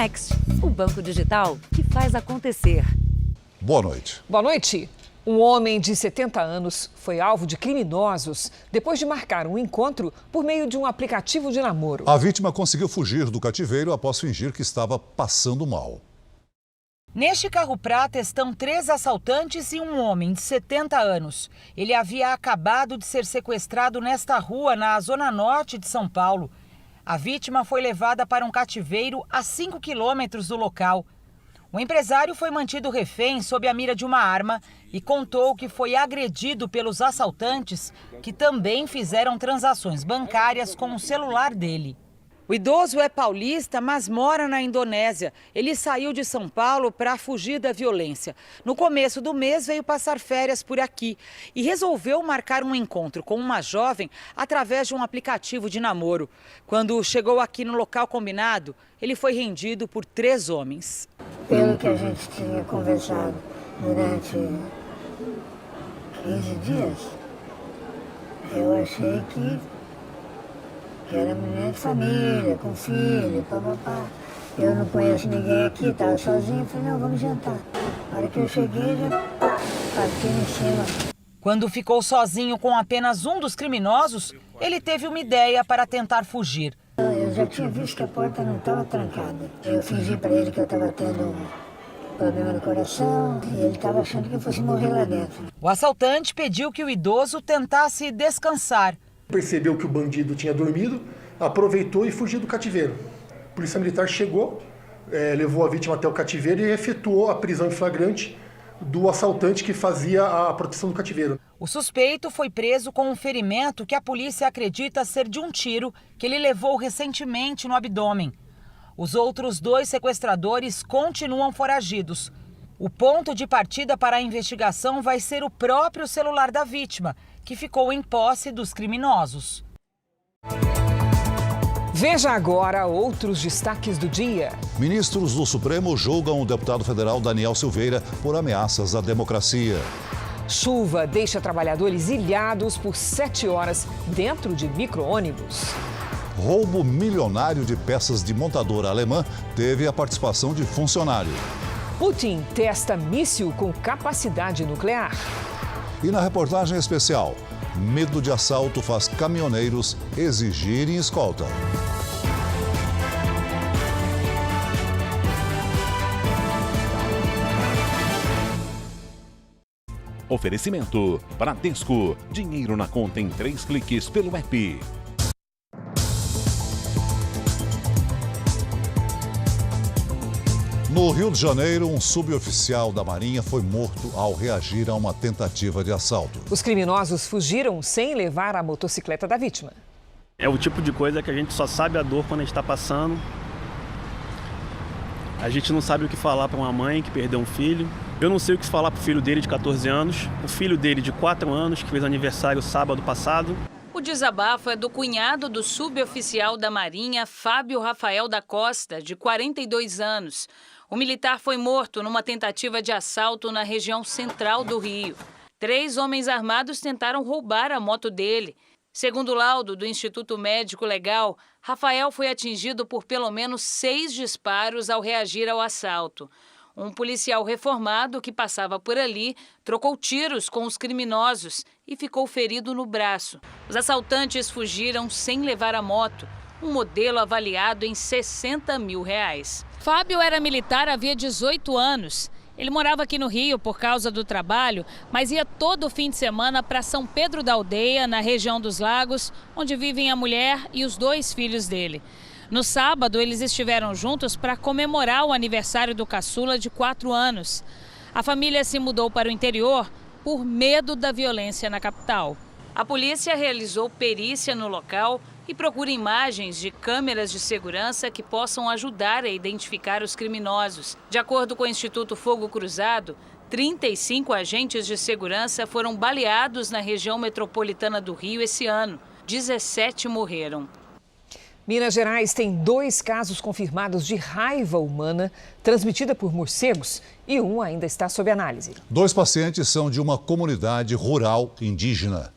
Next, o banco digital que faz acontecer. Boa noite. Boa noite. Um homem de 70 anos foi alvo de criminosos depois de marcar um encontro por meio de um aplicativo de namoro. A vítima conseguiu fugir do cativeiro após fingir que estava passando mal. Neste carro prata estão 3 assaltantes e um homem de 70 anos. Ele havia acabado de ser sequestrado nesta rua, na zona norte de São Paulo. A vítima foi levada para um cativeiro a 5 quilômetros do local. O empresário foi mantido refém sob a mira de uma arma e contou que foi agredido pelos assaltantes, que também fizeram transações bancárias com o celular dele. O idoso é paulista, mas mora na Indonésia. Ele saiu de São Paulo para fugir da violência. No começo do mês veio passar férias por aqui e resolveu marcar um encontro com uma jovem através de um aplicativo de namoro. Quando chegou aqui no local combinado, ele foi rendido por 3 homens. Pelo que a gente tinha conversado durante 15 dias, eu achei que era mulher de família, com filho, papapá. Eu não conheço ninguém aqui, estava sozinho, falei, não, vamos jantar. Na hora que eu cheguei, já parti em cima. Quando ficou sozinho com apenas um dos criminosos, ele teve uma ideia para tentar fugir. Eu já tinha visto que a porta não estava trancada. Eu fingi para ele que eu estava tendo um problema no coração e ele estava achando que eu fosse morrer lá dentro. O assaltante pediu que o idoso tentasse descansar. Percebeu que o bandido tinha dormido, aproveitou e fugiu do cativeiro. A polícia militar chegou, levou a vítima até o cativeiro e efetuou a prisão em flagrante do assaltante que fazia a proteção do cativeiro. O suspeito foi preso com um ferimento que a polícia acredita ser de um tiro que ele levou recentemente no abdômen. Os outros 2 sequestradores continuam foragidos. O ponto de partida para a investigação vai ser o próprio celular da vítima, que ficou em posse dos criminosos. Veja agora outros destaques do dia. Ministros do Supremo julgam o deputado federal Daniel Silveira por ameaças à democracia. Chuva deixa trabalhadores ilhados por 7 horas dentro de micro-ônibus. Roubo milionário de peças de montadora alemã teve a participação de funcionário. Putin testa míssil com capacidade nuclear. E na reportagem especial, medo de assalto faz caminhoneiros exigirem escolta. Oferecimento: Bradesco. Dinheiro na conta em 3 cliques pelo app. No Rio de Janeiro, um suboficial da Marinha foi morto ao reagir a uma tentativa de assalto. Os criminosos fugiram sem levar a motocicleta da vítima. É o tipo de coisa que a gente só sabe a dor quando a gente está passando. A gente não sabe o que falar para uma mãe que perdeu um filho. Eu não sei o que falar para o filho dele de 14 anos, o filho dele de 4 anos, que fez aniversário sábado passado. O desabafo é do cunhado do suboficial da Marinha, Fábio Rafael da Costa, de 42 anos. O militar foi morto numa tentativa de assalto na região central do Rio. 3 homens armados tentaram roubar a moto dele. Segundo o laudo do Instituto Médico Legal, Rafael foi atingido por pelo menos 6 disparos ao reagir ao assalto. Um policial reformado que passava por ali trocou tiros com os criminosos e ficou ferido no braço. Os assaltantes fugiram sem levar a moto, um modelo avaliado em R$60 mil. Fábio era militar havia 18 anos. Ele morava aqui no Rio por causa do trabalho, mas ia todo fim de semana para São Pedro da Aldeia, na região dos Lagos, onde vivem a mulher e os 2 filhos dele. No sábado, eles estiveram juntos para comemorar o aniversário do caçula de 4 anos. A família se mudou para o interior por medo da violência na capital. A polícia realizou perícia no local e procura imagens de câmeras de segurança que possam ajudar a identificar os criminosos. De acordo com o Instituto Fogo Cruzado, 35 agentes de segurança foram baleados na região metropolitana do Rio esse ano. 17 morreram. Minas Gerais tem 2 casos confirmados de raiva humana transmitida por morcegos e um ainda está sob análise. 2 pacientes são de uma comunidade rural indígena.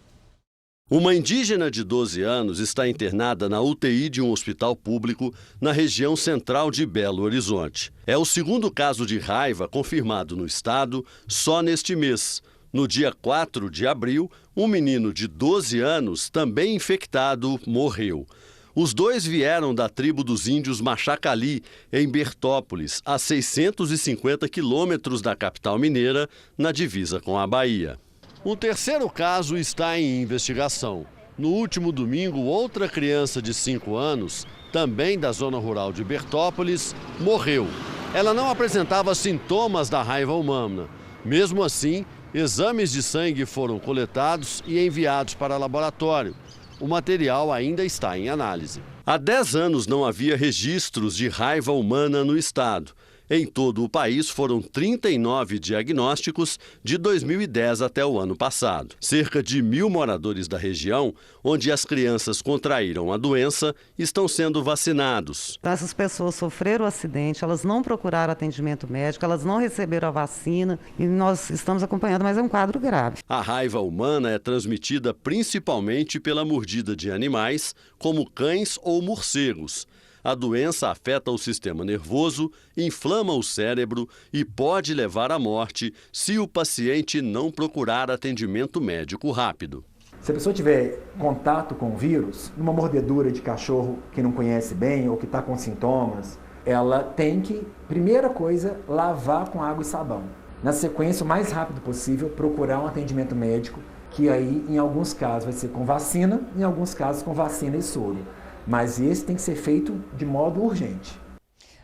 Uma indígena de 12 anos está internada na UTI de um hospital público na região central de Belo Horizonte. É o segundo caso de raiva confirmado no estado só neste mês. No dia 4 de abril, um menino de 12 anos, também infectado, morreu. Os dois vieram da tribo dos índios Machacali, em Bertópolis, a 650 quilômetros da capital mineira, na divisa com a Bahia. Um terceiro caso está em investigação. No último domingo, outra criança de 5 anos, também da zona rural de Bertópolis, morreu. Ela não apresentava sintomas da raiva humana. Mesmo assim, exames de sangue foram coletados e enviados para laboratório. O material ainda está em análise. Há 10 anos não havia registros de raiva humana no estado. Em todo o país foram 39 diagnósticos de 2010 até o ano passado. Cerca de 1.000 moradores da região, onde as crianças contraíram a doença, estão sendo vacinados. Essas pessoas sofreram o acidente, elas não procuraram atendimento médico, elas não receberam a vacina e nós estamos acompanhando, mas é um quadro grave. A raiva humana é transmitida principalmente pela mordida de animais, como cães ou morcegos. A doença afeta o sistema nervoso, inflama o cérebro e pode levar à morte se o paciente não procurar atendimento médico rápido. Se a pessoa tiver contato com o vírus, numa mordedura de cachorro que não conhece bem ou que está com sintomas, ela tem que, primeira coisa, lavar com água e sabão. Na sequência, o mais rápido possível, procurar um atendimento médico, que aí, em alguns casos, vai ser com vacina, em alguns casos, com vacina e soro. Mas esse tem que ser feito de modo urgente.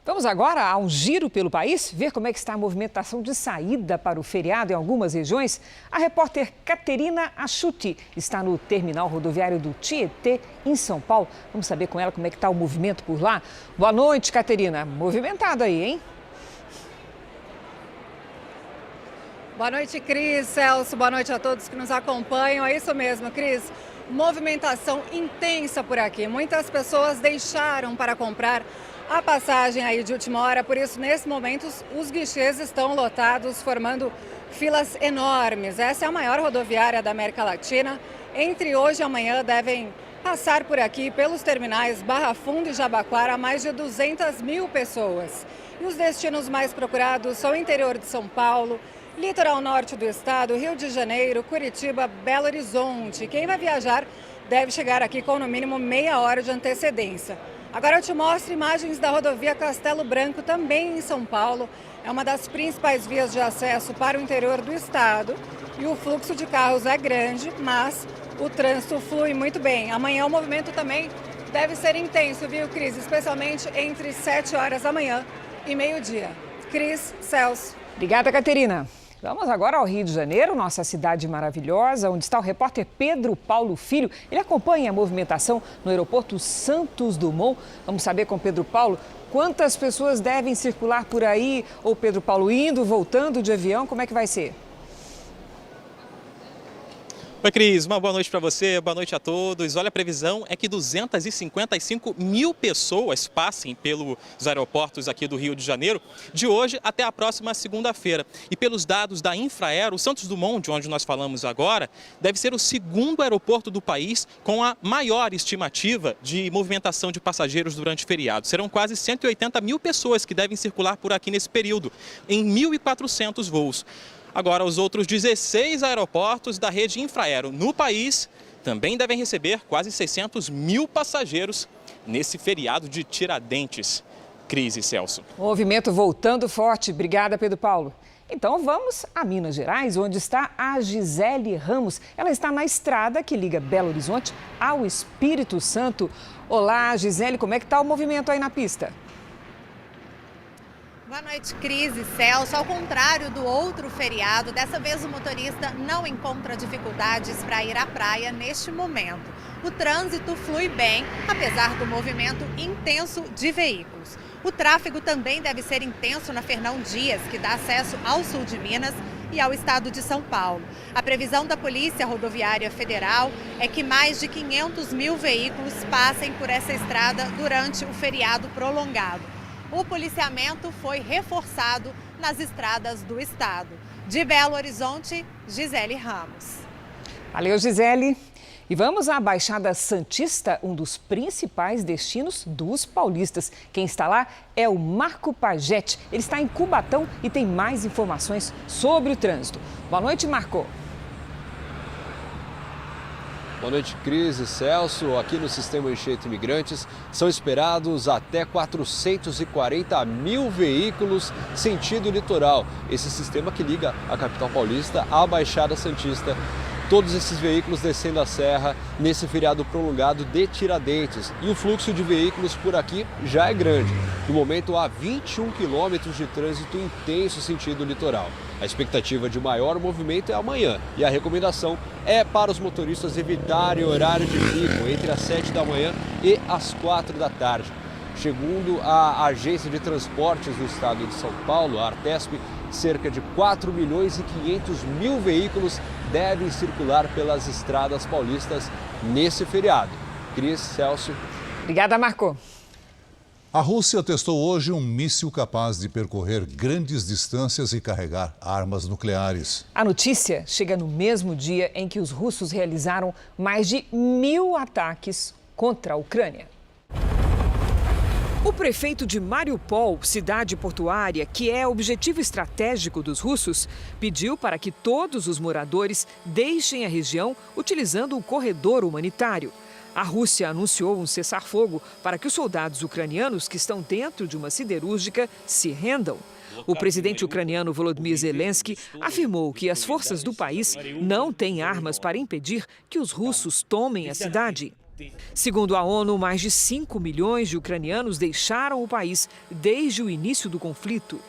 Vamos agora a um giro pelo país, ver como é que está a movimentação de saída para o feriado em algumas regiões. A repórter Caterina Achuti está no terminal rodoviário do Tietê, em São Paulo. Vamos saber com ela como é que está o movimento por lá. Boa noite, Caterina. Movimentado aí, hein? Boa noite, Cris, Celso. Boa noite a todos que nos acompanham. É isso mesmo, Cris. Movimentação intensa por aqui. Muitas pessoas deixaram para comprar a passagem aí de última hora, por isso, nesse momento, os guichês estão lotados, formando filas enormes. Essa é a maior rodoviária da América Latina. Entre hoje e amanhã devem passar por aqui, pelos terminais Barra Funda e Jabaquara, mais de 200.000 pessoas. E os destinos mais procurados são o interior de São Paulo, litoral norte do estado, Rio de Janeiro, Curitiba, Belo Horizonte. Quem vai viajar deve chegar aqui com no mínimo meia hora de antecedência. Agora eu te mostro imagens da rodovia Castelo Branco, também em São Paulo. É uma das principais vias de acesso para o interior do estado. E o fluxo de carros é grande, mas o trânsito flui muito bem. Amanhã o movimento também deve ser intenso, viu, Cris? Especialmente entre 7 horas da manhã e meio-dia. Cris, Celso. Obrigada, Caterina. Vamos agora ao Rio de Janeiro, nossa cidade maravilhosa, onde está o repórter Pedro Paulo Filho. Ele acompanha a movimentação no aeroporto Santos Dumont. Vamos saber com Pedro Paulo quantas pessoas devem circular por aí, ou Pedro Paulo indo, voltando de avião, como é que vai ser? Oi, Cris, uma boa noite para você, boa noite a todos. Olha, a previsão é que 255 mil pessoas passem pelos aeroportos aqui do Rio de Janeiro de hoje até a próxima segunda-feira. E pelos dados da Infraero, o Santos Dumont, de onde nós falamos agora, deve ser o segundo aeroporto do país com a maior estimativa de movimentação de passageiros durante o feriado. Serão quase 180 mil pessoas que devem circular por aqui nesse período, em 1.400 voos. Agora, os outros 16 aeroportos da rede Infraero no país também devem receber quase 600 mil passageiros nesse feriado de Tiradentes. Cris e Celso. O movimento voltando forte. Obrigada, Pedro Paulo. Então vamos a Minas Gerais, onde está a Gisele Ramos. Ela está na estrada que liga Belo Horizonte ao Espírito Santo. Olá, Gisele, como é que está o movimento aí na pista? Boa noite, Cris e Celso. Ao contrário do outro feriado, dessa vez o motorista não encontra dificuldades para ir à praia neste momento. O trânsito flui bem, apesar do movimento intenso de veículos. O tráfego também deve ser intenso na Fernão Dias, que dá acesso ao sul de Minas e ao estado de São Paulo. A previsão da Polícia Rodoviária Federal é que mais de 500 mil veículos passem por essa estrada durante o feriado prolongado. O policiamento foi reforçado nas estradas do estado. De Belo Horizonte, Gisele Ramos. Valeu, Gisele. E vamos à Baixada Santista, um dos principais destinos dos paulistas. Quem está lá é o Marco Pagetti. Ele está em Cubatão e tem mais informações sobre o trânsito. Boa noite, Marco. Boa noite, Cris e Celso. Aqui no Sistema Anchieta Imigrantes são esperados até 440 mil veículos sentido litoral. Esse sistema que liga a capital paulista à Baixada Santista. Todos esses veículos descendo a serra nesse feriado prolongado de Tiradentes. E o fluxo de veículos por aqui já é grande. No momento há 21 quilômetros de trânsito intenso sentido litoral. A expectativa de maior movimento é amanhã e a recomendação é para os motoristas evitarem o horário de pico entre as 7 da manhã e as 4 da tarde. Segundo a Agência de Transportes do Estado de São Paulo, a Artesp, cerca de 4 milhões e 500 mil veículos devem circular pelas estradas paulistas nesse feriado. Cris, Celso. Obrigada, Marco. A Rússia testou hoje um míssil capaz de percorrer grandes distâncias e carregar armas nucleares. A notícia chega no mesmo dia em que os russos realizaram mais de 1.000 ataques contra a Ucrânia. O prefeito de Mariupol, cidade portuária, que é objetivo estratégico dos russos, pediu para que todos os moradores deixem a região utilizando o corredor humanitário. A Rússia anunciou um cessar-fogo para que os soldados ucranianos que estão dentro de uma siderúrgica se rendam. O presidente ucraniano Volodymyr Zelensky afirmou que as forças do país não têm armas para impedir que os russos tomem a cidade. Segundo a ONU, mais de 5 milhões de ucranianos deixaram o país desde o início do conflito.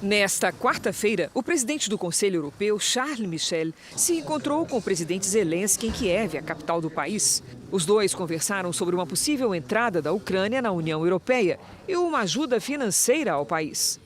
Nesta quarta-feira, o presidente do Conselho Europeu, Charles Michel, se encontrou com o presidente Zelensky em Kiev, a capital do país. Os dois conversaram sobre uma possível entrada da Ucrânia na União Europeia e uma ajuda financeira ao país.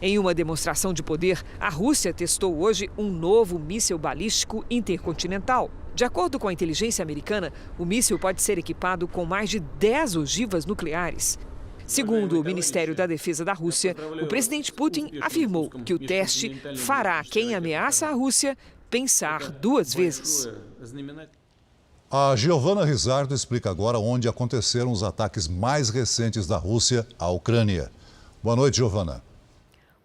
Em uma demonstração de poder, a Rússia testou hoje um novo míssil balístico intercontinental. De acordo com a inteligência americana, o míssil pode ser equipado com mais de 10 ogivas nucleares. Segundo o Ministério da Defesa da Rússia, o presidente Putin afirmou que o teste fará quem ameaça a Rússia pensar duas vezes. A Giovana Rizardo explica agora onde aconteceram os ataques mais recentes da Rússia à Ucrânia. Boa noite, Giovana.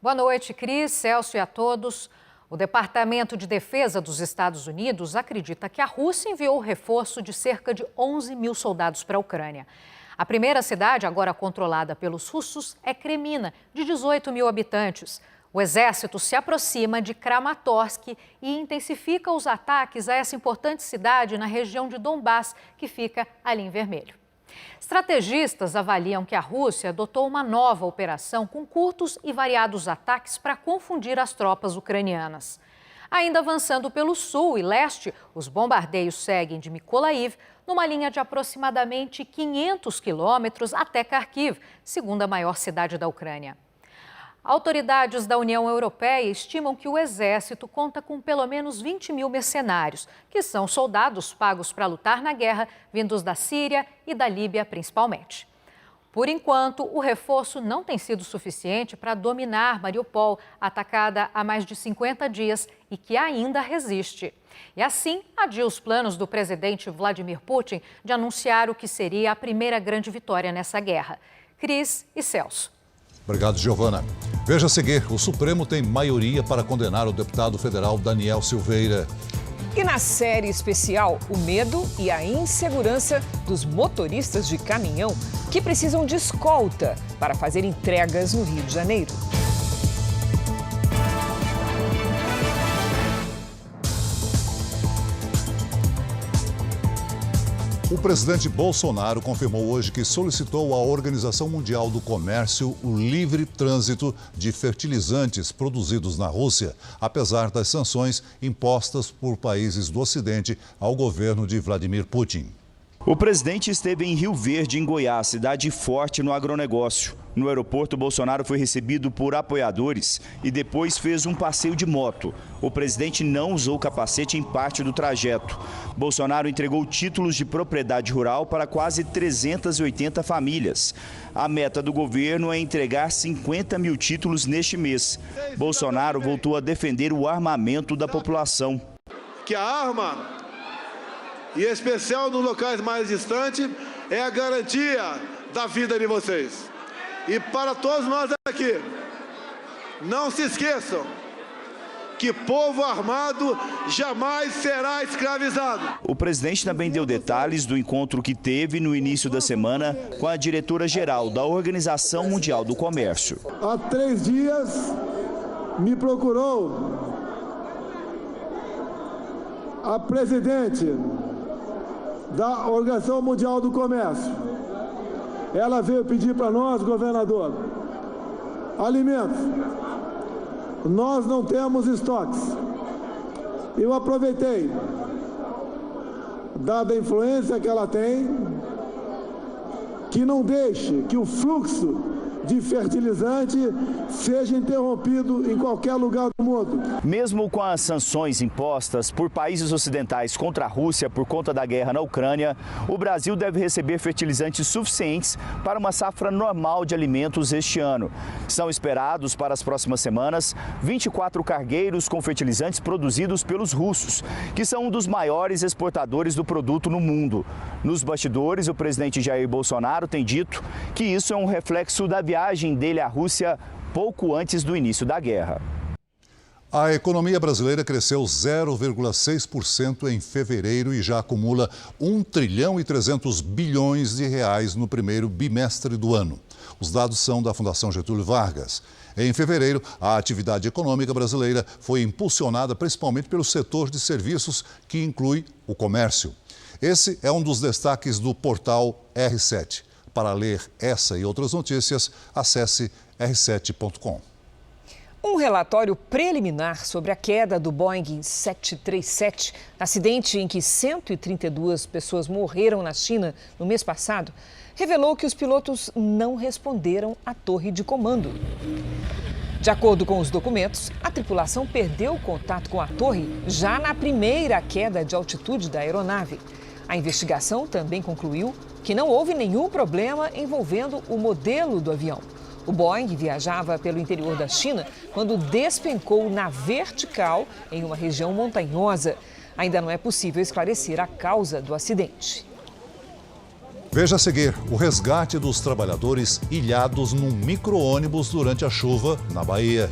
Boa noite, Cris, Celso e a todos. O Departamento de Defesa dos Estados Unidos acredita que a Rússia enviou reforço de cerca de 11 mil soldados para a Ucrânia. A primeira cidade, agora controlada pelos russos, é Kremina, de 18 mil habitantes. O exército se aproxima de Kramatorsk e intensifica os ataques a essa importante cidade na região de Donbass, que fica ali em vermelho. Estrategistas avaliam que a Rússia adotou uma nova operação com curtos e variados ataques para confundir as tropas ucranianas. Ainda avançando pelo sul e leste, os bombardeios seguem de Mykolaiv numa linha de aproximadamente 500 quilômetros até Kharkiv, segunda maior cidade da Ucrânia. Autoridades da União Europeia estimam que o exército conta com pelo menos 20 mil mercenários, que são soldados pagos para lutar na guerra, vindos da Síria e da Líbia principalmente. Por enquanto, o reforço não tem sido suficiente para dominar Mariupol, atacada há mais de 50 dias e que ainda resiste. E assim, adia os planos do presidente Vladimir Putin de anunciar o que seria a primeira grande vitória nessa guerra. Cris e Celso. Obrigado, Giovana. Veja a seguir, o Supremo tem maioria para condenar o deputado federal Daniel Silveira. E na série especial, o medo e a insegurança dos motoristas de caminhão que precisam de escolta para fazer entregas no Rio de Janeiro. O presidente Bolsonaro confirmou hoje que solicitou à Organização Mundial do Comércio o livre trânsito de fertilizantes produzidos na Rússia, apesar das sanções impostas por países do Ocidente ao governo de Vladimir Putin. O presidente esteve em Rio Verde, em Goiás, cidade forte no agronegócio. No aeroporto, Bolsonaro foi recebido por apoiadores e depois fez um passeio de moto. O presidente não usou capacete em parte do trajeto. Bolsonaro entregou títulos de propriedade rural para quase 380 famílias. A meta do governo é entregar 50 mil títulos neste mês. Bolsonaro voltou a defender o armamento da população. Que a arma e em especial nos locais mais distantes, é a garantia da vida de vocês. E para todos nós aqui, não se esqueçam que povo armado jamais será escravizado. O presidente também deu detalhes do encontro que teve no início da semana com a diretora-geral da Organização Mundial do Comércio. Há 3 dias me procurou a presidente da Organização Mundial do Comércio. Ela veio pedir para nós, governador, alimentos. Nós não temos estoques. Eu aproveitei, dada a influência que ela tem, que não deixe que o fluxo de fertilizante seja interrompido em qualquer lugar do mundo. Mesmo com as sanções impostas por países ocidentais contra a Rússia por conta da guerra na Ucrânia, o Brasil deve receber fertilizantes suficientes para uma safra normal de alimentos este ano. São esperados para as próximas semanas 24 cargueiros com fertilizantes produzidos pelos russos, que são um dos maiores exportadores do produto no mundo. Nos bastidores, o presidente Jair Bolsonaro tem dito que isso é um reflexo da viagem dele à Rússia pouco antes do início da guerra. A economia brasileira cresceu 0,6% em fevereiro e já acumula 1 trilhão e 300 bilhões de reais no primeiro bimestre do ano. Os dados são da Fundação Getúlio Vargas. Em fevereiro, a atividade econômica brasileira foi impulsionada principalmente pelo setor de serviços, que inclui o comércio. Esse é um dos destaques do portal R7. Para ler essa e outras notícias, acesse r7.com. Um relatório preliminar sobre a queda do Boeing 737, acidente em que 132 pessoas morreram na China no mês passado, revelou que os pilotos não responderam à torre de comando. De acordo com os documentos, a tripulação perdeu o contato com a torre já na primeira queda de altitude da aeronave. A investigação também concluiu que não houve nenhum problema envolvendo o modelo do avião. O Boeing viajava pelo interior da China quando despencou na vertical em uma região montanhosa. Ainda não é possível esclarecer a causa do acidente. Veja a seguir o resgate dos trabalhadores ilhados num micro-ônibus durante a chuva na Bahia.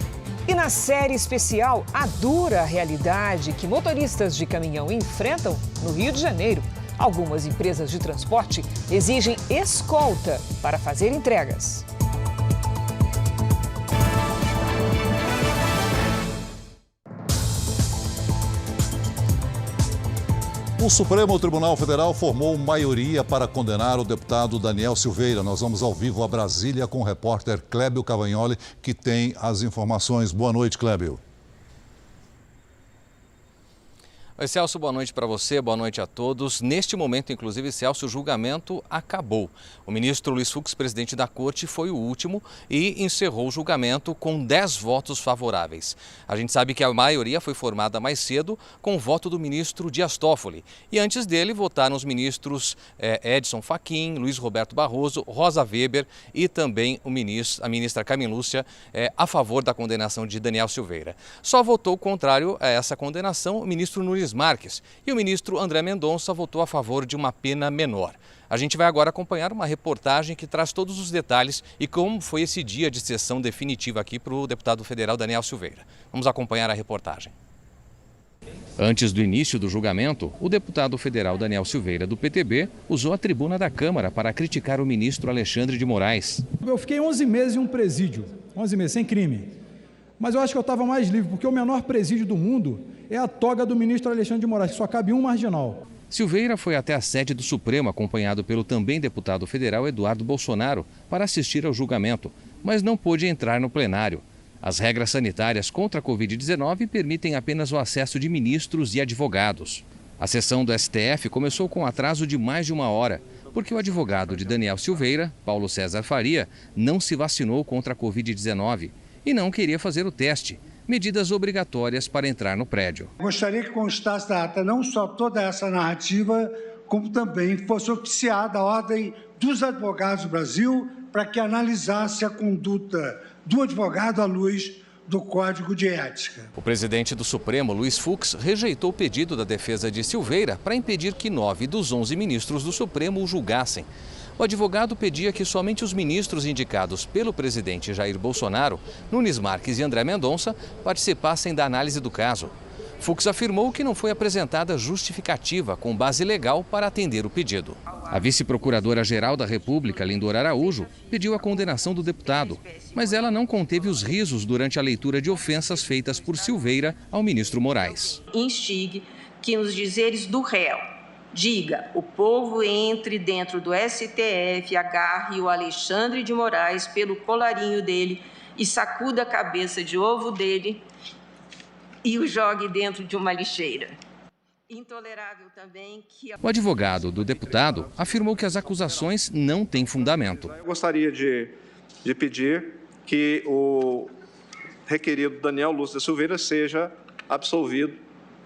E na série especial, a dura realidade que motoristas de caminhão enfrentam no Rio de Janeiro. Algumas empresas de transporte exigem escolta para fazer entregas. O Supremo Tribunal Federal formou maioria para condenar o deputado Daniel Silveira. Nós vamos ao vivo a Brasília com o repórter Clébio Cavagnoli, que tem as informações. Boa noite, Clébio. Oi, Celso, boa noite para você, boa noite a todos. Neste momento, inclusive, Celso, o julgamento acabou. O ministro Luiz Fux, presidente da Corte, foi o último e encerrou o julgamento com 10 votos favoráveis. A gente sabe que a maioria foi formada mais cedo com o voto do ministro Dias Toffoli. E antes dele votaram os ministros Edson Fachin, Luiz Roberto Barroso, Rosa Weber e também a ministra Carmen Lúcia a favor da condenação de Daniel Silveira. Só votou contrário a essa condenação o ministro Nunes Marques e o ministro André Mendonça votou a favor de uma pena menor. A gente vai agora acompanhar uma reportagem que traz todos os detalhes e como foi esse dia de sessão definitiva aqui para o deputado federal Daniel Silveira. Vamos acompanhar a reportagem. Antes do início do julgamento, o deputado federal Daniel Silveira, do PTB, usou a tribuna da Câmara para criticar o ministro Alexandre de Moraes. Eu fiquei 11 meses em um presídio, 11 meses, sem crime. Mas eu acho que eu estava mais livre, porque o menor presídio do mundo é a toga do ministro Alexandre de Moraes, que só cabe um marginal. Silveira foi até a sede do Supremo, acompanhado pelo também deputado federal Eduardo Bolsonaro, para assistir ao julgamento, mas não pôde entrar no plenário. As regras sanitárias contra a Covid-19 permitem apenas o acesso de ministros e advogados. A sessão do STF começou com atraso de mais de 1 hora, porque o advogado de Daniel Silveira, Paulo César Faria, não se vacinou contra a Covid-19 e não queria fazer o teste, medidas obrigatórias para entrar no prédio. Gostaria que constasse da ata não só toda essa narrativa, como também fosse oficiada a ordem dos advogados do Brasil para que analisasse a conduta do advogado à luz do Código de Ética. O presidente do Supremo, Luiz Fux, rejeitou o pedido da defesa de Silveira para impedir que 9 dos 11 ministros do Supremo o julgassem. O advogado pedia que somente os ministros indicados pelo presidente Jair Bolsonaro, Nunes Marques e André Mendonça, participassem da análise do caso. Fux afirmou que não foi apresentada justificativa com base legal para atender o pedido. A vice-procuradora-geral da República, Lindor Araújo, pediu a condenação do deputado, mas ela não conteve os risos durante a leitura de ofensas feitas por Silveira ao ministro Moraes. Instigue que nos dizeres do réu, diga, o povo entre dentro do STF, agarre o Alexandre de Moraes pelo colarinho dele e sacuda a cabeça de ovo dele e o jogue dentro de uma lixeira. Intolerável também que... O advogado do deputado afirmou que as acusações não têm fundamento. Eu gostaria de pedir que o requerido Daniel Lúcio da Silveira seja absolvido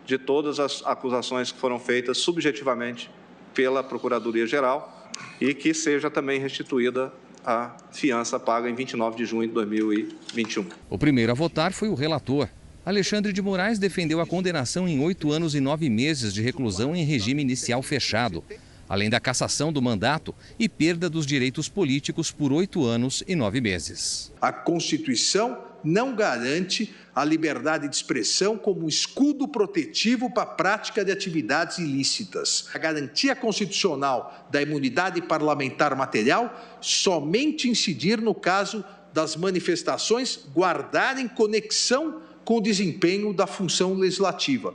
de todas as acusações que foram feitas subjetivamente pela Procuradoria-Geral e que seja também restituída a fiança paga em 29 de junho de 2021. O primeiro a votar foi o relator. Alexandre de Moraes defendeu a condenação em 8 anos e 9 meses de reclusão em regime inicial fechado, além da cassação do mandato e perda dos direitos políticos por 8 anos e 9 meses. A Constituição não garante a liberdade de expressão como escudo protetivo para a prática de atividades ilícitas. A garantia constitucional da imunidade parlamentar material somente incidir no caso das manifestações guardarem conexão com o desempenho da função legislativa.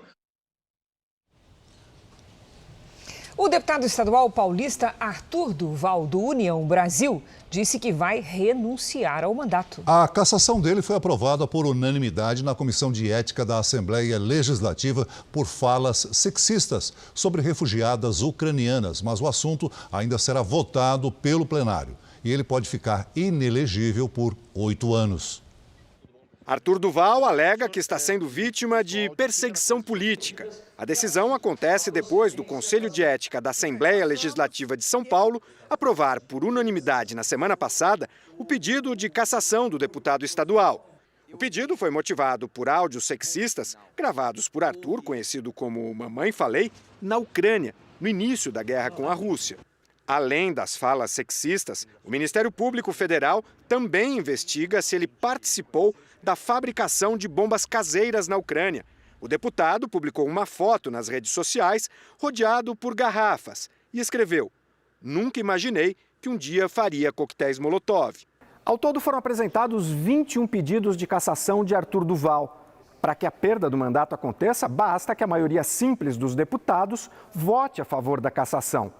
O deputado estadual paulista Arthur Duval, do União Brasil, disse que vai renunciar ao mandato. A cassação dele foi aprovada por unanimidade na Comissão de Ética da Assembleia Legislativa por falas sexistas sobre refugiadas ucranianas, mas o assunto ainda será votado pelo plenário e ele pode ficar inelegível por 8 anos. Arthur Duval alega que está sendo vítima de perseguição política. A decisão acontece depois do Conselho de Ética da Assembleia Legislativa de São Paulo aprovar por unanimidade na semana passada o pedido de cassação do deputado estadual. O pedido foi motivado por áudios sexistas gravados por Arthur, conhecido como Mamãe Falei, na Ucrânia, no início da guerra com a Rússia. Além das falas sexistas, o Ministério Público Federal também investiga se ele participou da fabricação de bombas caseiras na Ucrânia. O deputado publicou uma foto nas redes sociais rodeado por garrafas e escreveu: "Nunca imaginei que um dia faria coquetéis Molotov". Ao todo foram apresentados 21 pedidos de cassação de Arthur Duval. Para que a perda do mandato aconteça, basta que a maioria simples dos deputados vote a favor da cassação.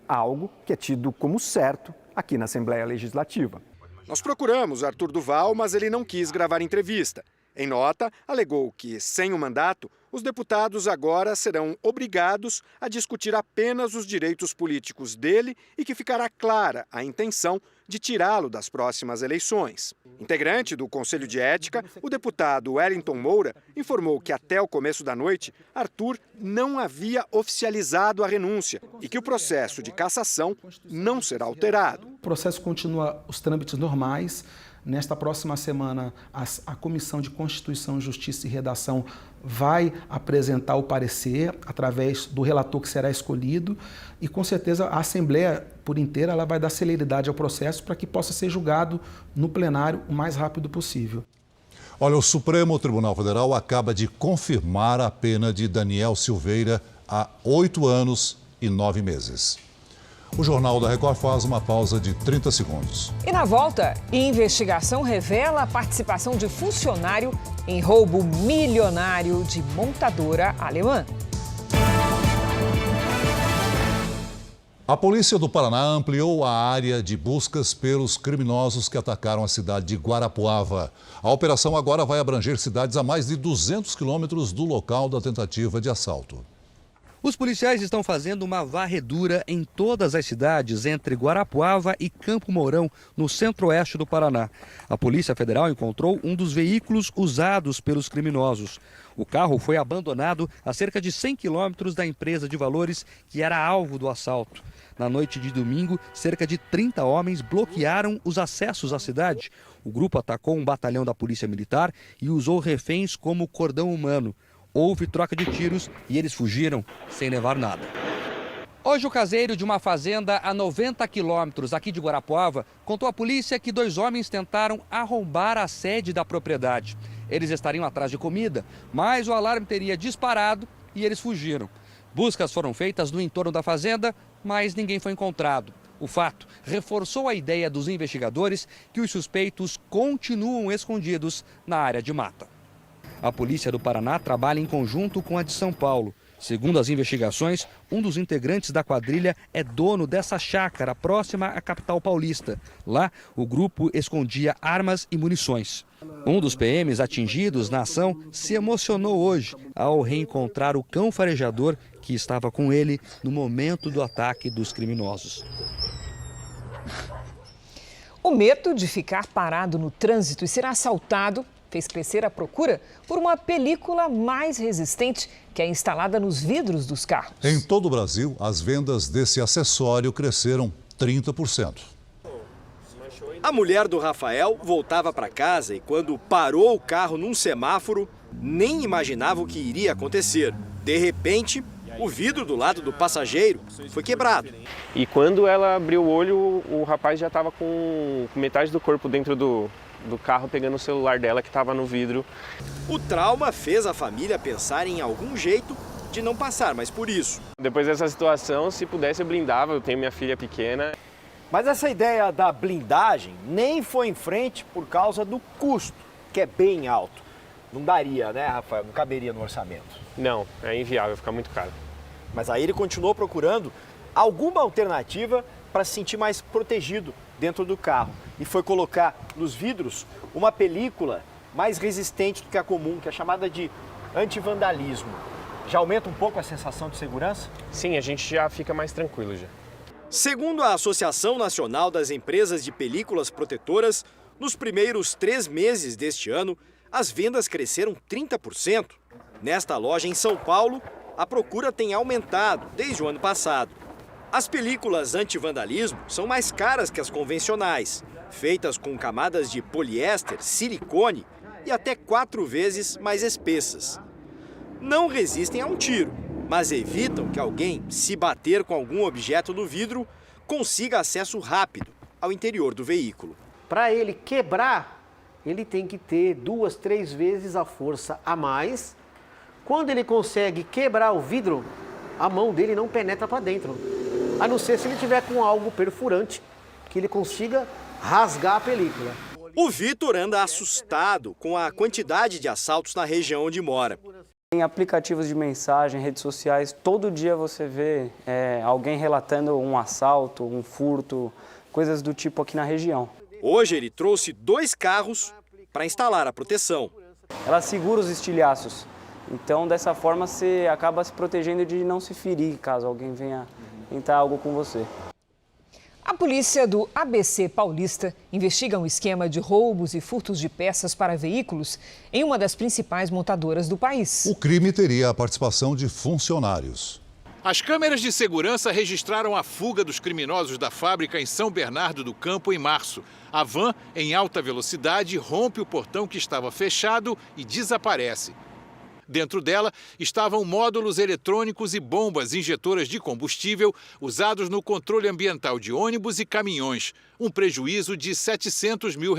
Algo que é tido como certo aqui na Assembleia Legislativa. Nós procuramos Arthur Duval, mas ele não quis gravar entrevista. Em nota, alegou que, sem o mandato, os deputados agora serão obrigados a discutir apenas os direitos políticos dele e que ficará clara a intenção de tirá-lo das próximas eleições. Integrante do Conselho de Ética, o deputado Wellington Moura informou que até o começo da noite, Arthur não havia oficializado a renúncia e que o processo de cassação não será alterado. O processo continua os trâmites normais. Nesta próxima semana, a Comissão de Constituição, Justiça e Redação vai apresentar o parecer através do relator que será escolhido e, com certeza, a Assembleia por inteira ela vai dar celeridade ao processo para que possa ser julgado no plenário o mais rápido possível. Olha, o Supremo Tribunal Federal acaba de confirmar a pena de Daniel Silveira a 8 anos e 9 meses. O Jornal da Record faz uma pausa de 30 segundos. E na volta, investigação revela a participação de funcionário em roubo milionário de montadora alemã. A polícia do Paraná ampliou a área de buscas pelos criminosos que atacaram a cidade de Guarapuava. A operação agora vai abranger cidades a mais de 200 quilômetros do local da tentativa de assalto. Os policiais estão fazendo uma varredura em todas as cidades entre Guarapuava e Campo Mourão, no centro-oeste do Paraná. A Polícia Federal encontrou um dos veículos usados pelos criminosos. O carro foi abandonado a cerca de 100 quilômetros da empresa de valores que era alvo do assalto. Na noite de domingo, cerca de 30 homens bloquearam os acessos à cidade. O grupo atacou um batalhão da Polícia Militar e usou reféns como cordão humano. Houve troca de tiros e eles fugiram sem levar nada. Hoje, o caseiro de uma fazenda a 90 quilômetros aqui de Guarapuava contou à polícia que 2 homens tentaram arrombar a sede da propriedade. Eles estariam atrás de comida, mas o alarme teria disparado e eles fugiram. Buscas foram feitas no entorno da fazenda, mas ninguém foi encontrado. O fato reforçou a ideia dos investigadores que os suspeitos continuam escondidos na área de mata. A Polícia do Paraná trabalha em conjunto com a de São Paulo. Segundo as investigações, um dos integrantes da quadrilha é dono dessa chácara próxima à capital paulista. Lá, o grupo escondia armas e munições. Um dos PMs atingidos na ação se emocionou hoje ao reencontrar o cão farejador que estava com ele no momento do ataque dos criminosos. O medo de ficar parado no trânsito e ser assaltado fez crescer a procura por uma película mais resistente que é instalada nos vidros dos carros. Em todo o Brasil, as vendas desse acessório cresceram 30%. A mulher do Rafael voltava para casa e quando parou o carro num semáforo, nem imaginava o que iria acontecer. De repente, o vidro do lado do passageiro foi quebrado. E quando ela abriu o olho, o rapaz já estava com metade do corpo dentro do carro, pegando o celular dela que estava no vidro. O trauma fez a família pensar em algum jeito de não passar mais por isso. Depois dessa situação, se pudesse, eu blindava. Eu tenho minha filha pequena. Mas essa ideia da blindagem nem foi em frente por causa do custo, que é bem alto. Não daria, né, Rafael? Não caberia no orçamento. Não, é inviável, fica muito caro. Mas aí ele continuou procurando alguma alternativa para se sentir mais protegido dentro do carro. E foi colocar nos vidros uma película mais resistente do que a comum, que é chamada de antivandalismo. Já aumenta um pouco a sensação de segurança? Sim, a gente já fica mais tranquilo já. Segundo a Associação Nacional das Empresas de Películas Protetoras, nos primeiros 3 meses deste ano, as vendas cresceram 30%. Nesta loja em São Paulo, a procura tem aumentado desde o ano passado. As películas anti-vandalismo são mais caras que as convencionais, feitas com camadas de poliéster, silicone e até 4 vezes mais espessas. Não resistem a um tiro, mas evitam que alguém, se bater com algum objeto no vidro, consiga acesso rápido ao interior do veículo. Para ele quebrar, ele tem que ter 2, 3 vezes a força a mais. Quando ele consegue quebrar o vidro, a mão dele não penetra para dentro. A não ser se ele tiver com algo perfurante, que ele consiga rasgar a película. O Vitor anda assustado com a quantidade de assaltos na região onde mora. Em aplicativos de mensagem, redes sociais, todo dia você vê alguém relatando um assalto, um furto, coisas do tipo aqui na região. Hoje ele trouxe 2 carros para instalar a proteção. Ela segura os estilhaços, então dessa forma você acaba se protegendo de não se ferir caso alguém venha tentar algo com você. A polícia do ABC Paulista investiga um esquema de roubos e furtos de peças para veículos em uma das principais montadoras do país. O crime teria a participação de funcionários. As câmeras de segurança registraram a fuga dos criminosos da fábrica em São Bernardo do Campo em março. A van, em alta velocidade, rompe o portão que estava fechado e desaparece. Dentro dela estavam módulos eletrônicos e bombas injetoras de combustível usados no controle ambiental de ônibus e caminhões, um prejuízo de R$ 700 mil.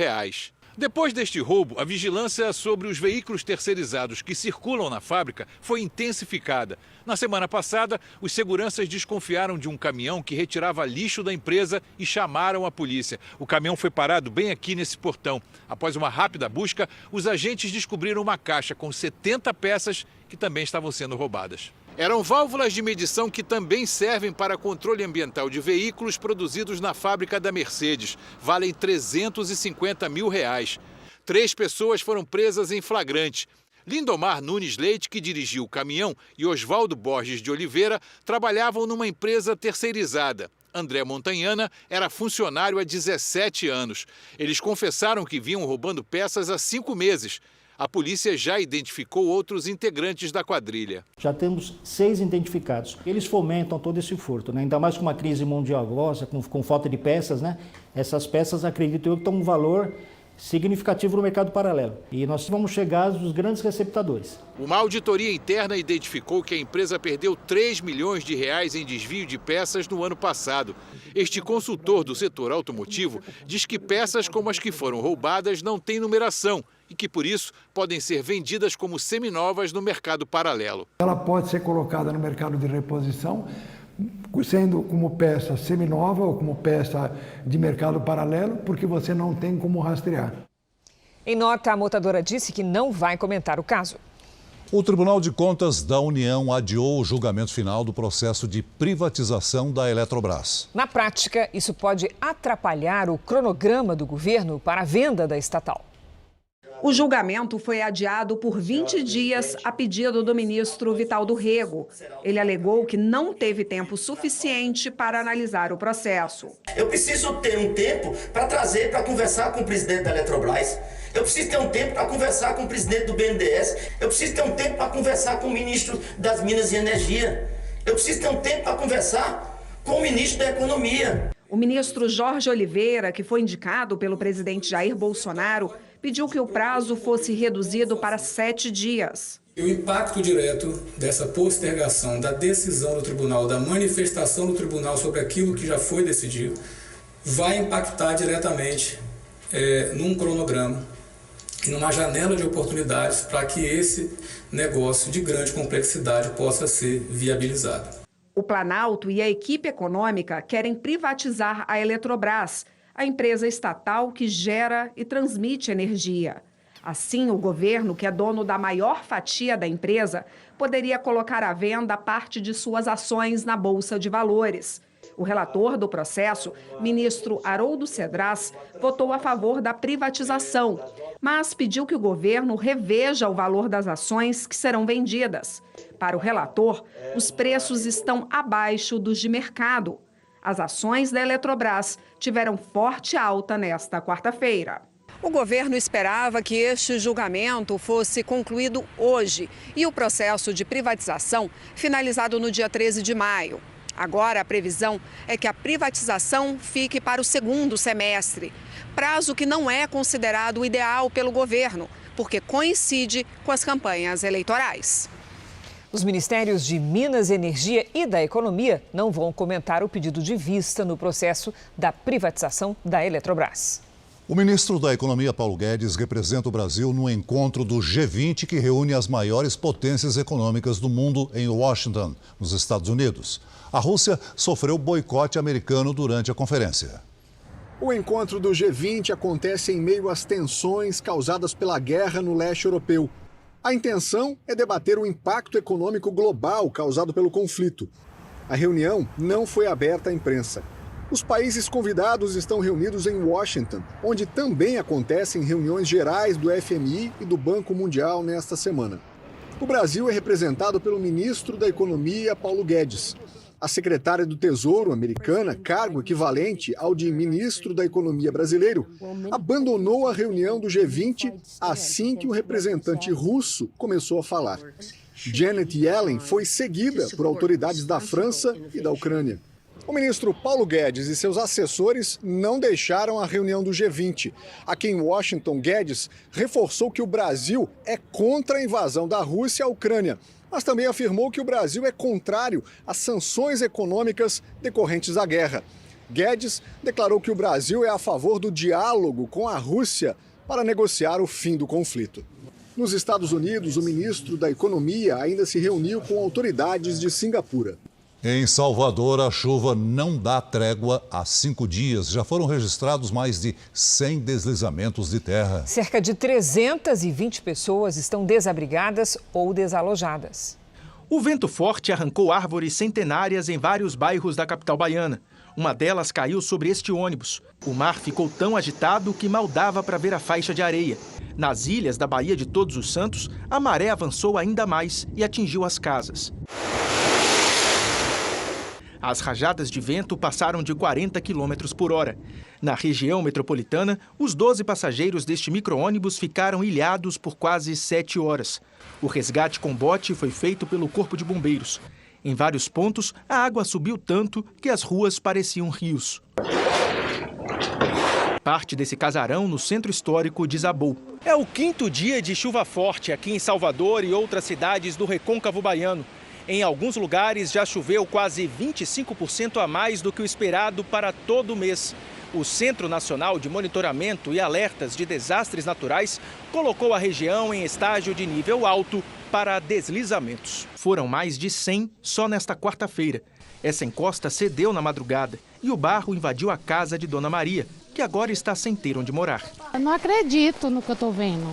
Depois deste roubo, a vigilância sobre os veículos terceirizados que circulam na fábrica foi intensificada. Na semana passada, os seguranças desconfiaram de um caminhão que retirava lixo da empresa e chamaram a polícia. O caminhão foi parado bem aqui nesse portão. Após uma rápida busca, os agentes descobriram uma caixa com 70 peças que também estavam sendo roubadas. Eram válvulas de medição que também servem para controle ambiental de veículos produzidos na fábrica da Mercedes. Valem R$ 350 mil. 3 pessoas foram presas em flagrante. Lindomar Nunes Leite, que dirigiu o caminhão, e Oswaldo Borges de Oliveira trabalhavam numa empresa terceirizada. André Montanhana era funcionário há 17 anos. Eles confessaram que vinham roubando peças há 5 meses. A polícia já identificou outros integrantes da quadrilha. Já temos 6 identificados. Eles fomentam todo esse furto, né? Ainda mais com uma crise mundial agora, com falta de peças, né? Essas peças, acredito eu, que estão um valor significativo no mercado paralelo. E nós vamos chegar aos grandes receptadores. Uma auditoria interna identificou que a empresa perdeu 3 milhões de reais em desvio de peças no ano passado. Este consultor do setor automotivo diz que peças como as que foram roubadas não têm numeração e que, por isso, podem ser vendidas como seminovas no mercado paralelo. Ela pode ser colocada no mercado de reposição, sendo como peça seminova ou como peça de mercado paralelo, porque você não tem como rastrear. Em nota, a montadora disse que não vai comentar o caso. O Tribunal de Contas da União adiou o julgamento final do processo de privatização da Eletrobras. Na prática, isso pode atrapalhar o cronograma do governo para a venda da estatal. O julgamento foi adiado por 20 dias a pedido do ministro Vital do Rego. Ele alegou que não teve tempo suficiente para analisar o processo. Eu preciso ter um tempo para conversar com o presidente da Eletrobras. Eu preciso ter um tempo para conversar com o presidente do BNDES. Eu preciso ter um tempo para conversar com o ministro das Minas e Energia. Eu preciso ter um tempo para conversar com o ministro da Economia. O ministro Jorge Oliveira, que foi indicado pelo presidente Jair Bolsonaro, pediu que o prazo fosse reduzido para 7 dias. O impacto direto dessa postergação da decisão do tribunal, da manifestação do tribunal sobre aquilo que já foi decidido, vai impactar diretamente num cronograma e numa janela de oportunidades para que esse negócio de grande complexidade possa ser viabilizado. O Planalto e a equipe econômica querem privatizar a Eletrobras, a empresa estatal que gera e transmite energia. Assim, o governo, que é dono da maior fatia da empresa, poderia colocar à venda parte de suas ações na Bolsa de Valores. O relator do processo, ministro Haroldo Cedras, votou a favor da privatização, mas pediu que o governo reveja o valor das ações que serão vendidas. Para o relator, os preços estão abaixo dos de mercado. As ações da Eletrobras tiveram forte alta nesta quarta-feira. O governo esperava que este julgamento fosse concluído hoje e o processo de privatização finalizado no dia 13 de maio. Agora, a previsão é que a privatização fique para o segundo semestre, prazo que não é considerado ideal pelo governo, porque coincide com as campanhas eleitorais. Os ministérios de Minas e Energia e da Economia não vão comentar o pedido de vista no processo da privatização da Eletrobras. O ministro da Economia, Paulo Guedes, representa o Brasil no encontro do G20, que reúne as maiores potências econômicas do mundo em Washington, nos Estados Unidos. A Rússia sofreu boicote americano durante a conferência. O encontro do G20 acontece em meio às tensões causadas pela guerra no leste europeu. A intenção é debater o impacto econômico global causado pelo conflito. A reunião não foi aberta à imprensa. Os países convidados estão reunidos em Washington, onde também acontecem reuniões gerais do FMI e do Banco Mundial nesta semana. O Brasil é representado pelo ministro da Economia, Paulo Guedes. A secretária do Tesouro americana, cargo equivalente ao de ministro da Economia brasileiro, abandonou a reunião do G20 assim que o representante russo começou a falar. Janet Yellen foi seguida por autoridades da França e da Ucrânia. O ministro Paulo Guedes e seus assessores não deixaram a reunião do G20. Aqui em Washington, Guedes reforçou que o Brasil é contra a invasão da Rússia à Ucrânia, mas também afirmou que o Brasil é contrário às sanções econômicas decorrentes da guerra. Guedes declarou que o Brasil é a favor do diálogo com a Rússia para negociar o fim do conflito. Nos Estados Unidos, o ministro da Economia ainda se reuniu com autoridades de Singapura. Em Salvador, a chuva não dá trégua há 5 dias. Já foram registrados mais de 100 deslizamentos de terra. Cerca de 320 pessoas estão desabrigadas ou desalojadas. O vento forte arrancou árvores centenárias em vários bairros da capital baiana. Uma delas caiu sobre este ônibus. O mar ficou tão agitado que mal dava para ver a faixa de areia. Nas ilhas da Baía de Todos os Santos, a maré avançou ainda mais e atingiu as casas. As rajadas de vento passaram de 40 km por hora. Na região metropolitana, os 12 passageiros deste micro-ônibus ficaram ilhados por quase 7 horas. O resgate com bote foi feito pelo Corpo de Bombeiros. Em vários pontos, a água subiu tanto que as ruas pareciam rios. Parte desse casarão no centro histórico desabou. É o 5º dia de chuva forte aqui em Salvador e outras cidades do Recôncavo Baiano. Em alguns lugares já choveu quase 25% a mais do que o esperado para todo o mês. O Centro Nacional de Monitoramento e Alertas de Desastres Naturais colocou a região em estágio de nível alto para deslizamentos. Foram mais de 100 só nesta quarta-feira. Essa encosta cedeu na madrugada e o barro invadiu a casa de Dona Maria, que agora está sem ter onde morar. Eu não acredito no que eu estou vendo.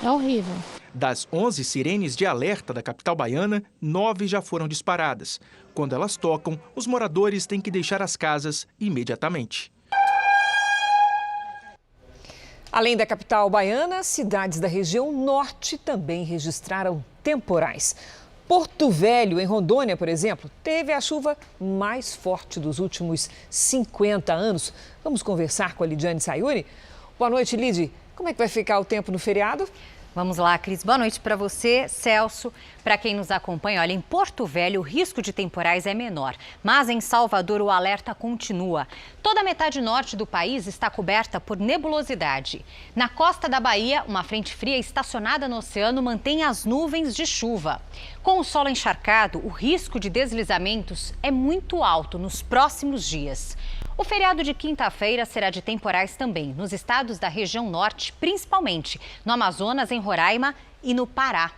É horrível. Das 11 sirenes de alerta da capital baiana, 9 já foram disparadas. Quando elas tocam, os moradores têm que deixar as casas imediatamente. Além da capital baiana, cidades da região norte também registraram temporais. Porto Velho, em Rondônia, por exemplo, teve a chuva mais forte dos últimos 50 anos. Vamos conversar com a Lidiane Sayuri. Boa noite, Lid. Como é que vai ficar o tempo no feriado? Vamos lá, Cris. Boa noite para você, Celso. Para quem nos acompanha, olha, em Porto Velho o risco de temporais é menor, mas em Salvador o alerta continua. Toda a metade norte do país está coberta por nebulosidade. Na costa da Bahia, uma frente fria estacionada no oceano mantém as nuvens de chuva. Com o solo encharcado, o risco de deslizamentos é muito alto nos próximos dias. O feriado de quinta-feira será de temporais também, nos estados da região norte, principalmente no Amazonas, em Roraima e no Pará.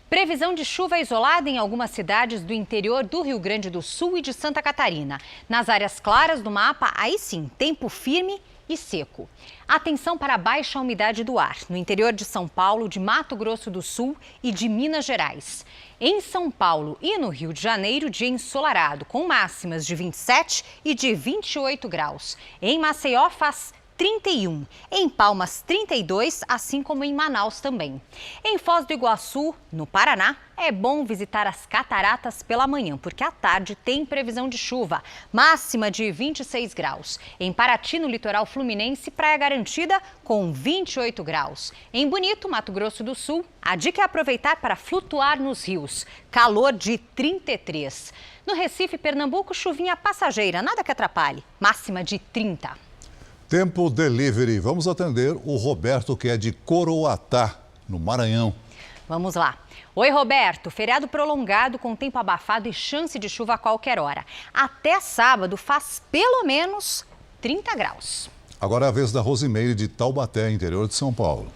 Previsão de chuva isolada em algumas cidades do interior do Rio Grande do Sul e de Santa Catarina. Nas áreas claras do mapa, aí sim, tempo firme e seco. Atenção para a baixa umidade do ar, no interior de São Paulo, de Mato Grosso do Sul e de Minas Gerais. Em São Paulo e no Rio de Janeiro, dia ensolarado, com máximas de 27 e de 28 graus. Em Maceió faz 31, em Palmas 32, assim como em Manaus também. Em Foz do Iguaçu, no Paraná, é bom visitar as cataratas pela manhã, porque à tarde tem previsão de chuva, máxima de 26 graus. Em Paraty, no litoral fluminense, praia garantida com 28 graus. Em Bonito, Mato Grosso do Sul, a dica é aproveitar para flutuar nos rios, calor de 33. No Recife, Pernambuco, chuvinha passageira, nada que atrapalhe, máxima de 30. Tempo Delivery. Vamos atender o Roberto, que é de Coroatá, no Maranhão. Vamos lá. Oi, Roberto. Feriado prolongado com tempo abafado e chance de chuva a qualquer hora. Até sábado faz pelo menos 30 graus. Agora é a vez da Rosimeire, de Taubaté, interior de São Paulo.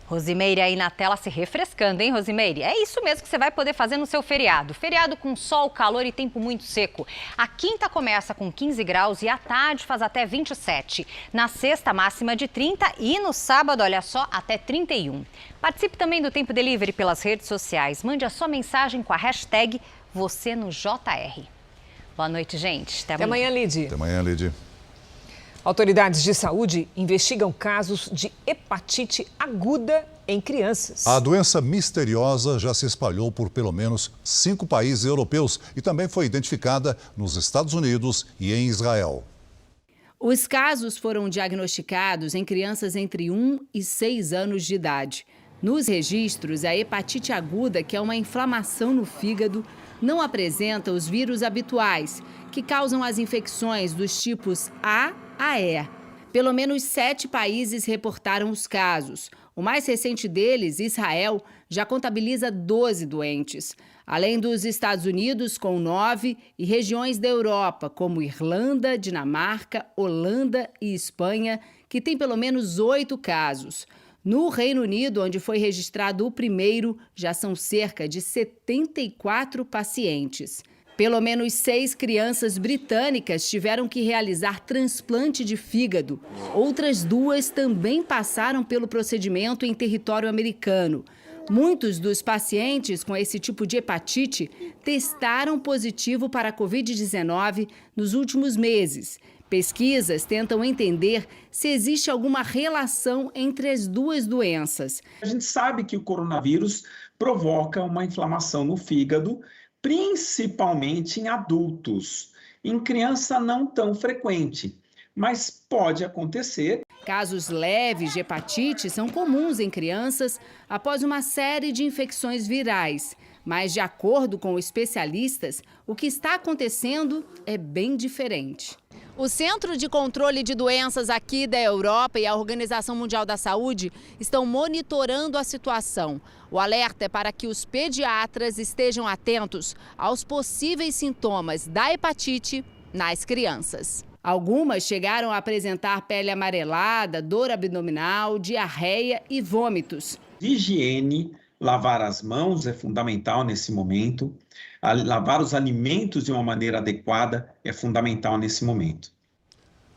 Rosimeire aí na tela se refrescando, hein, Rosimeire? É isso mesmo que você vai poder fazer no seu feriado. Feriado com sol, calor e tempo muito seco. A quinta começa com 15 graus e à tarde faz até 27. Na sexta, máxima de 30 e no sábado, olha só, até 31. Participe também do Tempo Delivery pelas redes sociais. Mande a sua mensagem com a hashtag #VocênoJR. Boa noite, gente. Até amanhã, Lid. Até amanhã, Lid. Autoridades de saúde investigam casos de hepatite aguda em crianças. A doença misteriosa já se espalhou por pelo menos 5 países europeus e também foi identificada nos Estados Unidos e em Israel. Os casos foram diagnosticados em crianças entre 1 e 6 anos de idade. Nos registros, a hepatite aguda, que é uma inflamação no fígado, não apresenta os vírus habituais, que causam as infecções dos tipos A a E. Pelo menos 7 países reportaram os casos. O mais recente deles, Israel, já contabiliza 12 doentes. Além dos Estados Unidos, com 9, e regiões da Europa, como Irlanda, Dinamarca, Holanda e Espanha, que têm pelo menos 8 casos. No Reino Unido, onde foi registrado o primeiro, já são cerca de 74 pacientes. Pelo menos 6 crianças britânicas tiveram que realizar transplante de fígado. Outras 2 também passaram pelo procedimento em território americano. Muitos dos pacientes com esse tipo de hepatite testaram positivo para a Covid-19 nos últimos meses. Pesquisas tentam entender se existe alguma relação entre as duas doenças. A gente sabe que o coronavírus provoca uma inflamação no fígado, principalmente em adultos. Em criança não tão frequente, mas pode acontecer. Casos leves de hepatite são comuns em crianças após uma série de infecções virais. Mas, de acordo com especialistas, o que está acontecendo é bem diferente. O Centro de Controle de Doenças aqui da Europa e a Organização Mundial da Saúde estão monitorando a situação. O alerta é para que os pediatras estejam atentos aos possíveis sintomas da hepatite nas crianças. Algumas chegaram a apresentar pele amarelada, dor abdominal, diarreia e vômitos. Higiene, lavar as mãos é fundamental nesse momento. Lavar os alimentos de uma maneira adequada é fundamental nesse momento.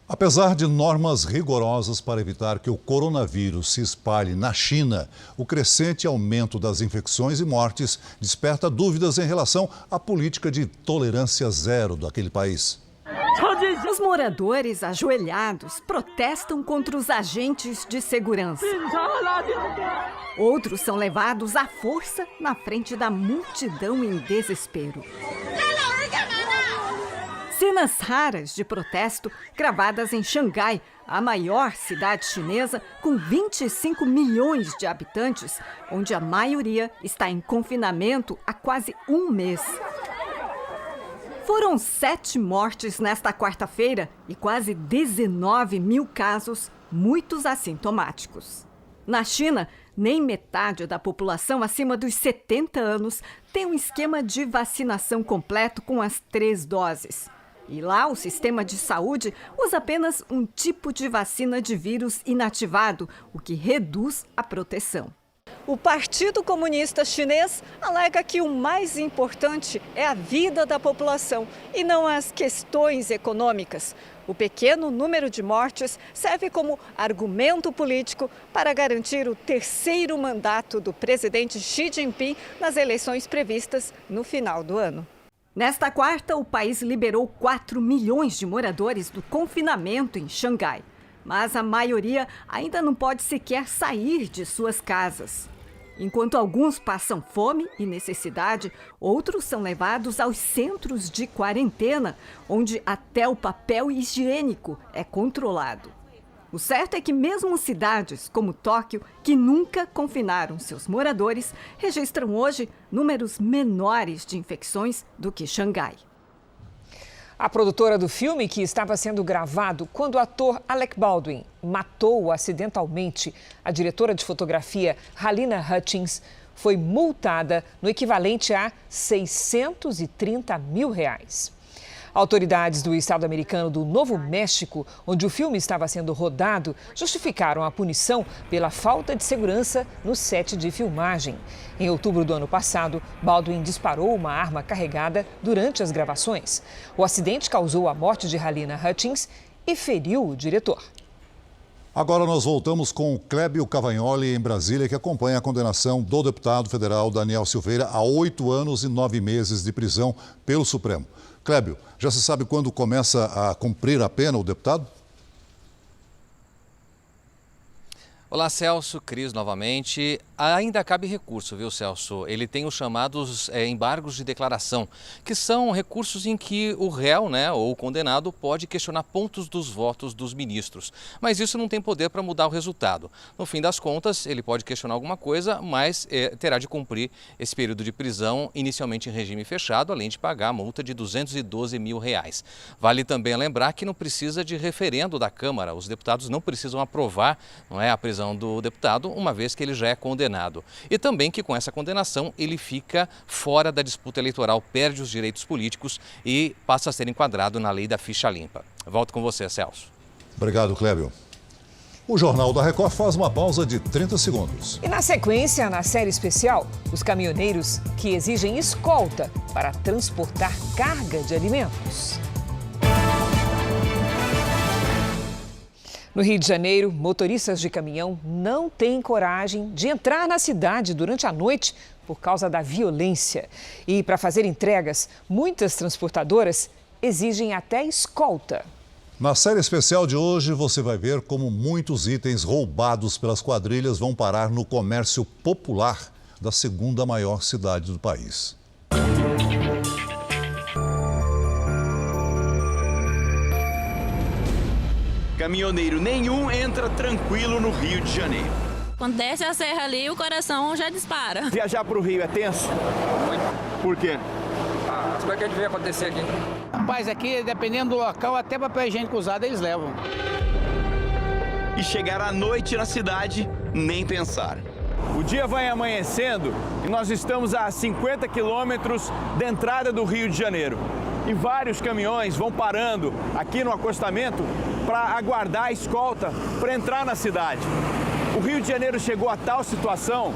Apesar de normas rigorosas para evitar que o coronavírus se espalhe na China, o crescente aumento das infecções e mortes desperta dúvidas em relação à política de tolerância zero daquele país. Os moradores ajoelhados protestam contra os agentes de segurança. Outros são levados à força na frente da multidão em desespero. Cenas raras de protesto gravadas em Xangai, a maior cidade chinesa com 25 milhões de habitantes, onde a maioria está em confinamento há quase um mês. Foram 7 mortes nesta quarta-feira e quase 19 mil casos, muitos assintomáticos. Na China, nem metade da população acima dos 70 anos tem um esquema de vacinação completo com as 3 doses. E lá, o sistema de saúde usa apenas um tipo de vacina de vírus inativado, o que reduz a proteção. O Partido Comunista Chinês alega que o mais importante é a vida da população e não as questões econômicas. O pequeno número de mortes serve como argumento político para garantir o 3º mandato do presidente Xi Jinping nas eleições previstas no final do ano. Nesta quarta, o país liberou 4 milhões de moradores do confinamento em Xangai. Mas a maioria ainda não pode sequer sair de suas casas. Enquanto alguns passam fome e necessidade, outros são levados aos centros de quarentena, onde até o papel higiênico é controlado. O certo é que mesmo cidades como Tóquio, que nunca confinaram seus moradores, registram hoje números menores de infecções do que Xangai. A produtora do filme, que estava sendo gravado quando o ator Alec Baldwin matou acidentalmente a diretora de fotografia Halyna Hutchins, foi multada no equivalente a R$ 630 mil. Autoridades do estado americano do Novo México, onde o filme estava sendo rodado, justificaram a punição pela falta de segurança no set de filmagem. Em outubro do ano passado, Baldwin disparou uma arma carregada durante as gravações. O acidente causou a morte de Halyna Hutchins e feriu o diretor. Agora nós voltamos com o Clébio Cavagnoli, em Brasília, que acompanha a condenação do deputado federal Daniel Silveira a 8 anos e 9 meses de prisão pelo Supremo. Clébio, já se sabe quando começa a cumprir a pena o deputado? Olá, Celso, Cris, novamente. Ainda cabe recurso, viu, Celso? Ele tem os chamados embargos de declaração, que são recursos em que o réu, ou o condenado, pode questionar pontos dos votos dos ministros. Mas isso não tem poder para mudar o resultado. No fim das contas, ele pode questionar alguma coisa, mas terá de cumprir esse período de prisão, inicialmente em regime fechado, além de pagar a multa de R$ 212 mil. Vale também lembrar que não precisa de referendo da Câmara. Os deputados não precisam aprovar, a prisão do deputado, uma vez que ele já é condenado. E também que com essa condenação ele fica fora da disputa eleitoral, perde os direitos políticos e passa a ser enquadrado na lei da ficha limpa. Volto com você, Celso. Obrigado, Clébio. O Jornal da Record faz uma pausa de 30 segundos. E na sequência, na série especial, os caminhoneiros que exigem escolta para transportar carga de alimentos. No Rio de Janeiro, motoristas de caminhão não têm coragem de entrar na cidade durante a noite por causa da violência. E para fazer entregas, muitas transportadoras exigem até escolta. Na série especial de hoje, você vai ver como muitos itens roubados pelas quadrilhas vão parar no comércio popular da segunda maior cidade do país. Caminhoneiro nenhum entra tranquilo no Rio de Janeiro. Quando desce a serra ali, o coração já dispara. Viajar para o Rio é tenso? Muito. Por quê? As coisas que a gente vê acontecer aqui. Rapaz, aqui, dependendo do local, até papel higiênico usado eles levam. E chegar à noite na cidade, nem pensar. O dia vai amanhecendo e nós estamos a 50 quilômetros da entrada do Rio de Janeiro. E vários caminhões vão parando aqui no acostamento para aguardar a escolta para entrar na cidade. O Rio de Janeiro chegou a tal situação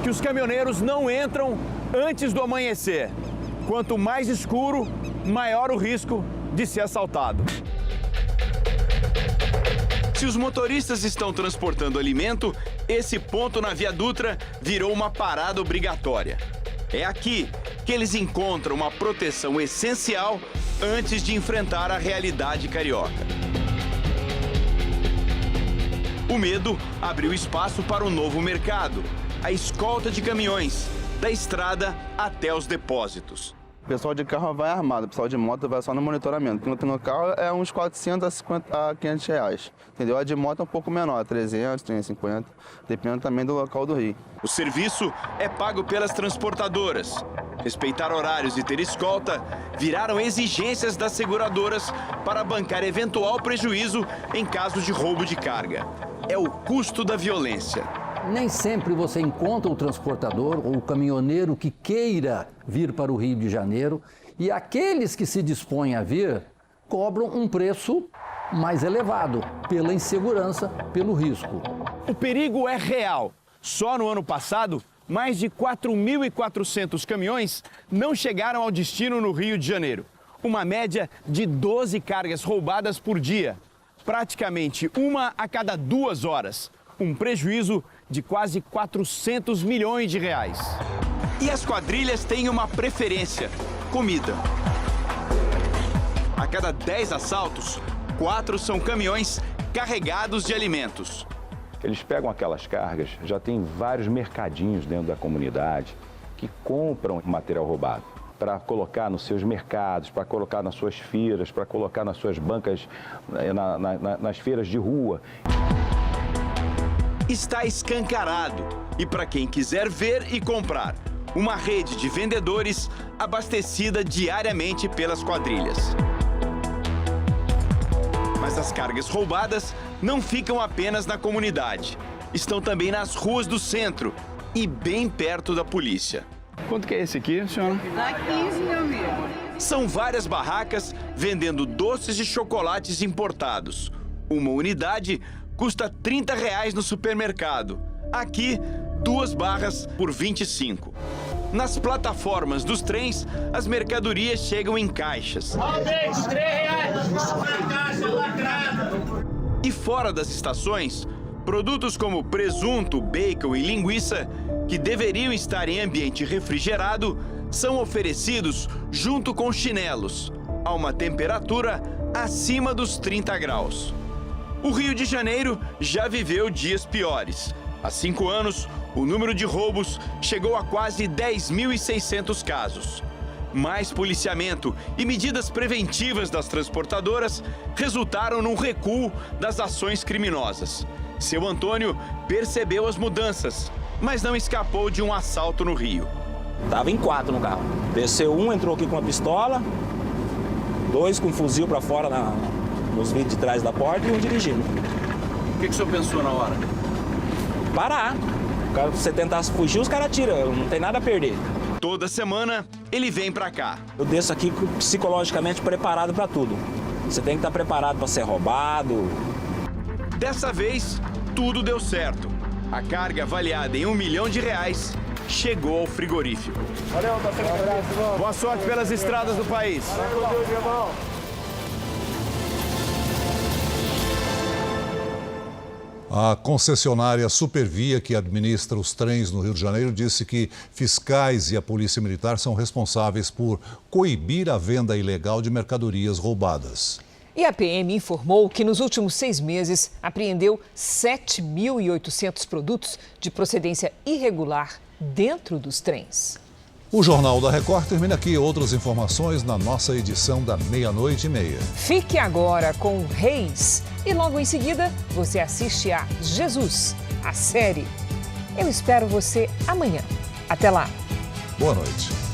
que os caminhoneiros não entram antes do amanhecer. Quanto mais escuro, maior o risco de ser assaltado. Se os motoristas estão transportando alimento, esse ponto na Via Dutra virou uma parada obrigatória. É aqui que eles encontram uma proteção essencial antes de enfrentar a realidade carioca. O medo abriu espaço para um novo mercado, a escolta de caminhões, da estrada até os depósitos. O pessoal de carro vai armado, o pessoal de moto vai só no monitoramento. No carro é uns 400 a 500 reais, entendeu? A de moto é um pouco menor, 300, 350, dependendo também do local do Rio. O serviço é pago pelas transportadoras. Respeitar horários e ter escolta viraram exigências das seguradoras para bancar eventual prejuízo em caso de roubo de carga. É o custo da violência. Nem sempre você encontra o transportador ou o caminhoneiro que queira vir para o Rio de Janeiro, e aqueles que se dispõem a vir cobram um preço mais elevado pela insegurança, pelo risco. O perigo é real. Só no ano passado, mais de 4.400 caminhões não chegaram ao destino no Rio de Janeiro. Uma média de 12 cargas roubadas por dia. Praticamente uma a cada 2 horas. Um prejuízo de quase 400 milhões de reais. E as quadrilhas têm uma preferência: comida. A cada 10 assaltos, 4 são caminhões carregados de alimentos. Eles pegam aquelas cargas, já tem vários mercadinhos dentro da comunidade que compram material roubado para colocar nos seus mercados, para colocar nas suas feiras, para colocar nas suas bancas, nas feiras de rua. Está escancarado e para quem quiser ver e comprar, uma rede de vendedores abastecida diariamente pelas quadrilhas. Mas as cargas roubadas não ficam apenas na comunidade. Estão também nas ruas do centro e bem perto da polícia. Quanto que é esse aqui, senhora? Dá 15, meu amigo. São várias barracas vendendo doces e chocolates importados. Uma unidade custa R$ 30 no supermercado. Aqui, 2 barras por 25. Nas plataformas dos trens, as mercadorias chegam em caixas. R$ 3. E fora das estações, produtos como presunto, bacon e linguiça, que deveriam estar em ambiente refrigerado, são oferecidos junto com chinelos, a uma temperatura acima dos 30 graus. O Rio de Janeiro já viveu dias piores. Há 5 anos, o número de roubos chegou a quase 10.600 casos. Mais policiamento e medidas preventivas das transportadoras resultaram num recuo das ações criminosas. Seu Antônio percebeu as mudanças, mas não escapou de um assalto no Rio. Tava em 4 no carro. Desceu um, entrou aqui com uma pistola, 2 com um fuzil para fora nos vidros de trás da porta e um dirigindo. O que o senhor pensou na hora? Parar. Se você tentasse fugir, os caras atiram, não tem nada a perder. Toda semana, ele vem pra cá. Eu desço aqui psicologicamente preparado para tudo. Você tem que estar preparado para ser roubado. Dessa vez, tudo deu certo. A carga avaliada em R$1 milhão chegou ao frigorífico. Valeu, tá. Boa sorte pelas estradas do país. A concessionária Supervia, que administra os trens no Rio de Janeiro, disse que fiscais e a Polícia Militar são responsáveis por coibir a venda ilegal de mercadorias roubadas. E a PM informou que nos últimos 6 meses apreendeu 7.800 produtos de procedência irregular dentro dos trens. O Jornal da Record termina aqui. Outras informações na nossa edição da 00:30. Fique agora com Reis e logo em seguida você assiste a Jesus, a série. Eu espero você amanhã. Até lá. Boa noite.